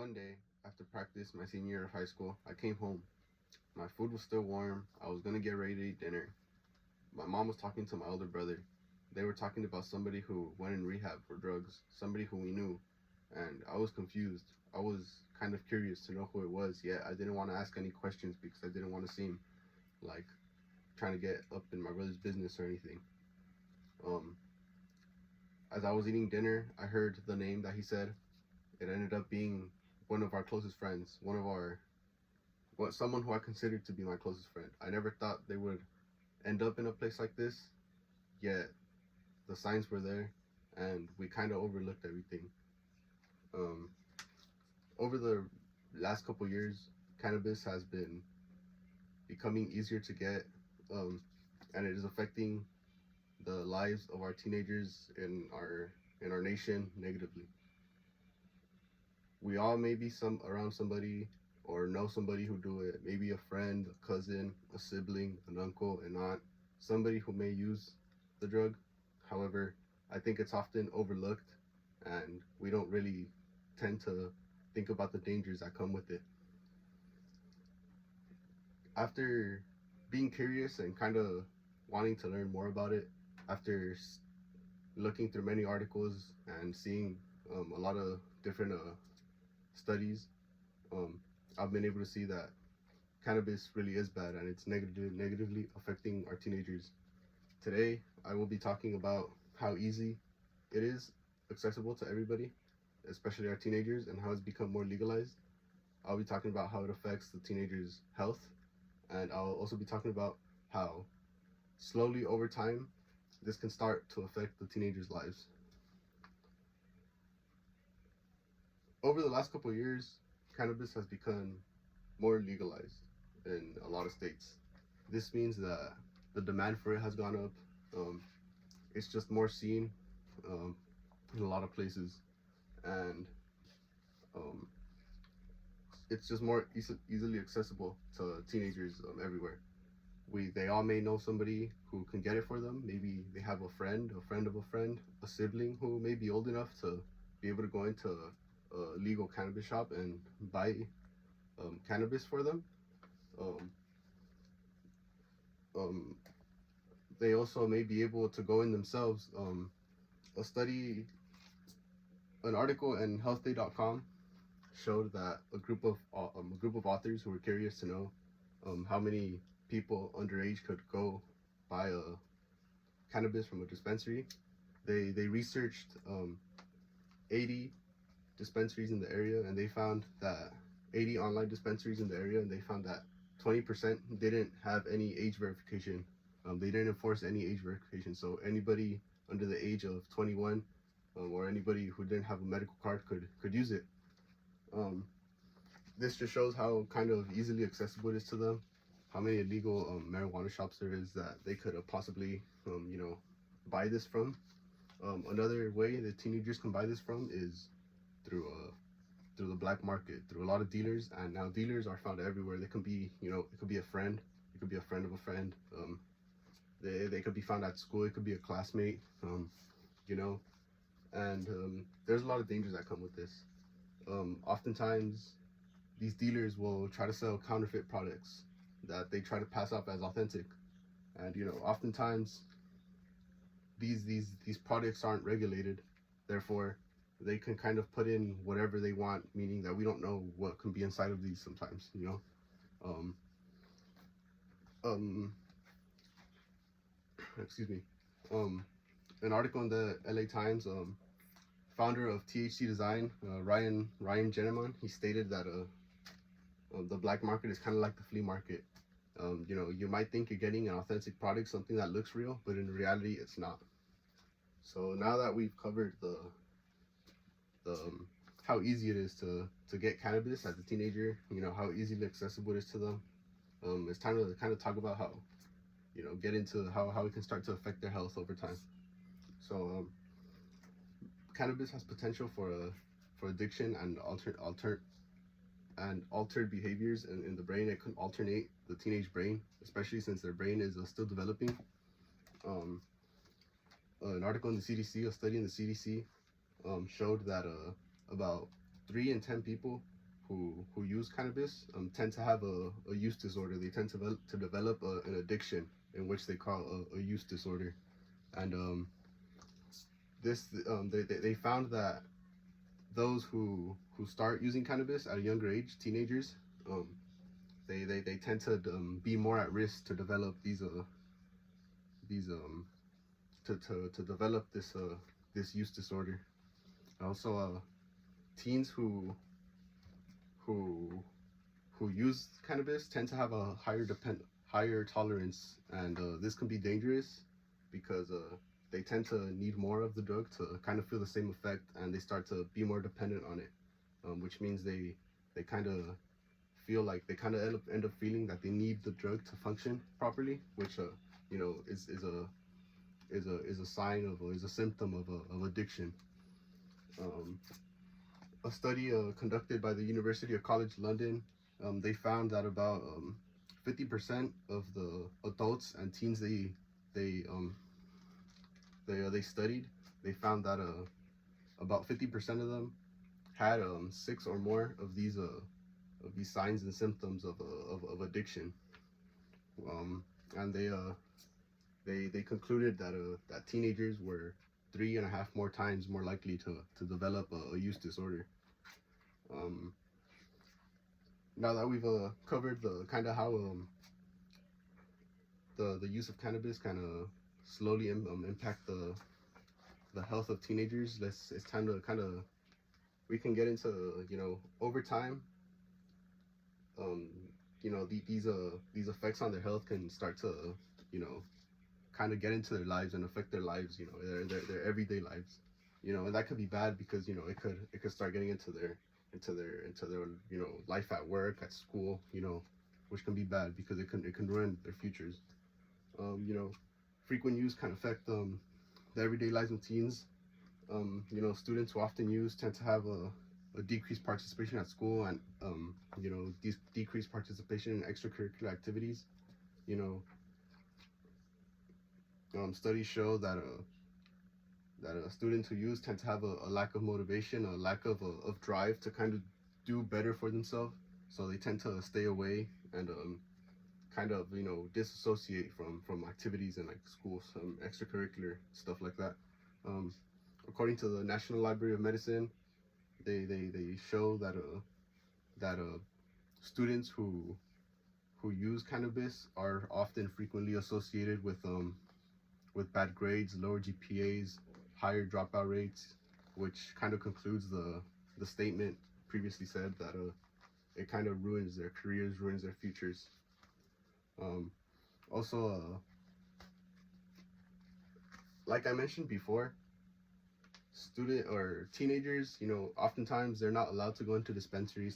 One day, after practice my senior year of high school, I came home. My food was still warm. I was gonna get ready to eat dinner. My mom was talking to my older brother. They were talking about somebody who went in rehab for drugs, somebody who we knew, and I was confused. I was kind of curious to know who it was, yet I didn't want to ask any questions because I didn't want to seem like trying to get up in my brother's business or anything. Um, as I was eating dinner, I heard the name that he said. It ended up being one of our closest friends, someone who I considered to be my closest friend. I never thought they would end up in a place like this, yet the signs were there, and we kind of overlooked everything. Um, over the last couple years, cannabis has been becoming easier to get, um, and it is affecting the lives of our teenagers in our nation negatively. We all may be some around somebody or know somebody who do it. Maybe a friend, a cousin, a sibling, an uncle, an aunt, somebody who may use the drug. However, I think it's often overlooked, and we don't really tend to think about the dangers that come with it. After being curious and kind of wanting to learn more about it, after looking through many articles and seeing a lot of different studies, um, I've been able to see that cannabis really is bad and it's negatively affecting our teenagers. Today, I will be talking about how easy it is accessible to everybody, especially our teenagers, and how it's become more legalized. I'll be talking about how it affects the teenagers' health, and I'll also be talking about how slowly over time this can start to affect the teenagers' lives. Over the last couple of years, cannabis has become more legalized in a lot of states. This means that the demand for it has gone up. It's just more seen um, in a lot of places, and um, it's just more easily accessible to teenagers everywhere. They all may know somebody who can get it for them. Maybe they have a friend of a friend, a sibling who may be old enough to be able to go into a legal cannabis shop and buy cannabis for them. Um, um, they also may be able to go in themselves. A study, an article in healthday.com showed that a group of authors who were curious to know how many people underage could go buy a cannabis from a dispensary. They researched 80 dispensaries in the area, and they found that 80 online dispensaries in the area, and they found that 20% didn't have any age verification. They didn't enforce any age verification, so anybody under the age of 21 or anybody who didn't have a medical card could use it. This just shows how kind of easily accessible it is to them, how many illegal marijuana shops there is that they could possibly buy this from. Another way that teenagers can buy this from is through the black market, through a lot of dealers, and now dealers are found everywhere. They can be, it could be a friend, it could be a friend of a friend. They could be found at school, it could be a classmate, you know, and there's a lot of dangers that come with this. Oftentimes, these dealers will try to sell counterfeit products that they try to pass off as authentic, and oftentimes these products aren't regulated, therefore they can kind of put in whatever they want, meaning that we don't know what can be inside of these sometimes. Um, um, excuse me. An article in the LA Times, founder of THC Design, Ryan Geneman, he stated that the black market is kind of like the flea market. You might think you're getting an authentic product, something that looks real, but in reality, it's not. So now that we've covered the how easy it is to get cannabis as a teenager, how easily accessible it is to them, it's time to kind of talk about how, get into how it can start to affect their health over time. So cannabis has potential for addiction and altered behaviors in the brain. It can alternate the teenage brain, especially since their brain is still developing. An article in the CDC, a study in the CDC, showed that about 3 in 10 people who use cannabis tend to have a use disorder. They tend to develop an addiction in which they call a use disorder. And this they found that those who start using cannabis at a younger age, teenagers, um, they tend to be more at risk to develop these to develop this use disorder. Also, teens who who use cannabis tend to have a higher tolerance, and this can be dangerous because they tend to need more of the drug to kind of feel the same effect, and they start to be more dependent on it, which means they kind of feel like they kind of end up feeling that they need the drug to function properly, which is a sign of is a symptom of addiction. Um, a study conducted by the University of College London, they found that about 50% of the adults and teens they studied, they found that about 50% of them had 6 or more of these signs and symptoms of addiction. And they concluded that teenagers were 3.5 more times more likely to develop a use disorder. Um, Now that we've covered the kind of how the use of cannabis kind of slowly impact the health of teenagers, it's time to kind of we can get into over time. Um, these effects on their health can start to you know kind of get into their lives and affect their lives. Their everyday lives. And that could be bad because it could start getting into their life at work, at school, which can be bad because it can ruin their futures. Frequent use can affect the everyday lives of teens. Students who often use tend to have a decreased participation at school, and decreased participation in extracurricular activities. You know, Studies show that students who use tend to have a lack of motivation, a lack of drive to kind of do better for themselves. So they tend to stay away and kind of disassociate from activities in like school, some extracurricular stuff like that. Um, According to the National Library of Medicine, they show that students who use cannabis are often frequently associated with bad grades, lower GPAs, higher dropout rates, which kind of concludes the statement previously said that it kind of ruins their careers, ruins their futures. Um, Also, like I mentioned before, student or teenagers, oftentimes they're not allowed to go into dispensaries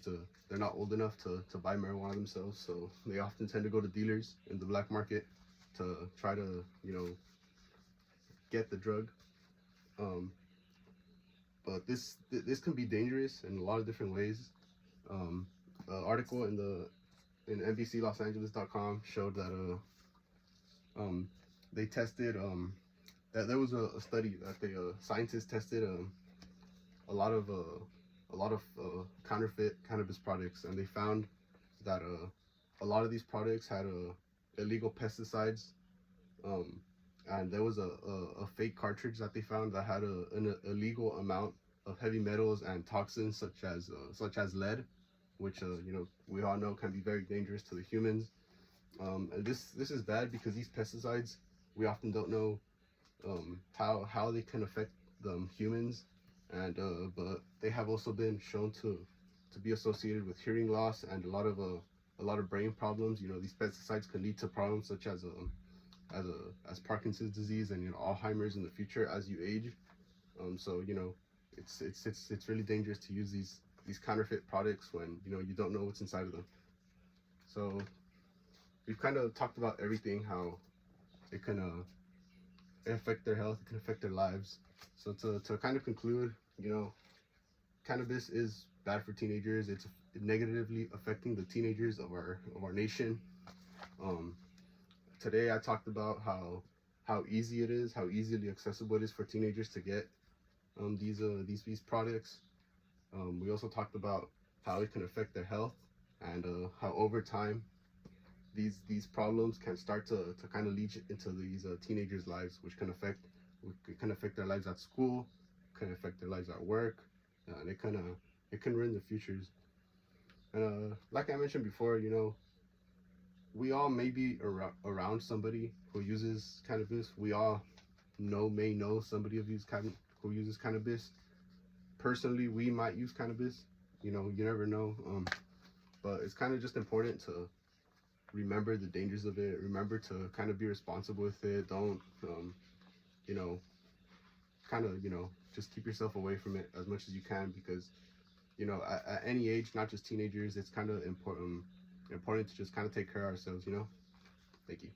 they're not old enough to buy marijuana themselves, so they often tend to go to dealers in the black market to try to, get the drug. Um, but this can be dangerous in a lot of different ways. An article in NBCLosAngeles.com showed that they tested that there was a study that the scientists tested a lot of counterfeit cannabis products, and they found that a lot of these products had illegal pesticides, um, and there was a fake cartridge that they found that had an illegal amount of heavy metals and toxins such as lead, which we all know can be very dangerous to the humans. And this is bad because these pesticides, we often don't know how they can affect humans, and but they have also been shown to be associated with hearing loss and a lot of brain problems. These pesticides can lead to problems such as Parkinson's disease and Alzheimer's in the future as you age. So it's really dangerous to use these counterfeit products when you don't know what's inside of them. So we've kind of talked about everything, how it can affect their health, it can affect their lives. So to kind of conclude, cannabis is bad for teenagers. It's negatively affecting the teenagers of our nation. Um, Today I talked about how easy it is, how easily accessible it is for teenagers to get these products. We also talked about how it can affect their health, and how over time these problems can start to kind of leach into these teenagers' lives, which can affect their lives at school, can affect their lives at work, and it can ruin their futures. And like I mentioned before, we all may be around somebody who uses cannabis. We all may know somebody who uses cannabis. Personally, we might use cannabis. You never know. But it's kind of just important to remember the dangers of it. Remember to kind of be responsible with it. Don't, you know, just keep yourself away from it as much as you can, because at any age, not just teenagers, it's kind of important to just kind of take care of ourselves. Thank you.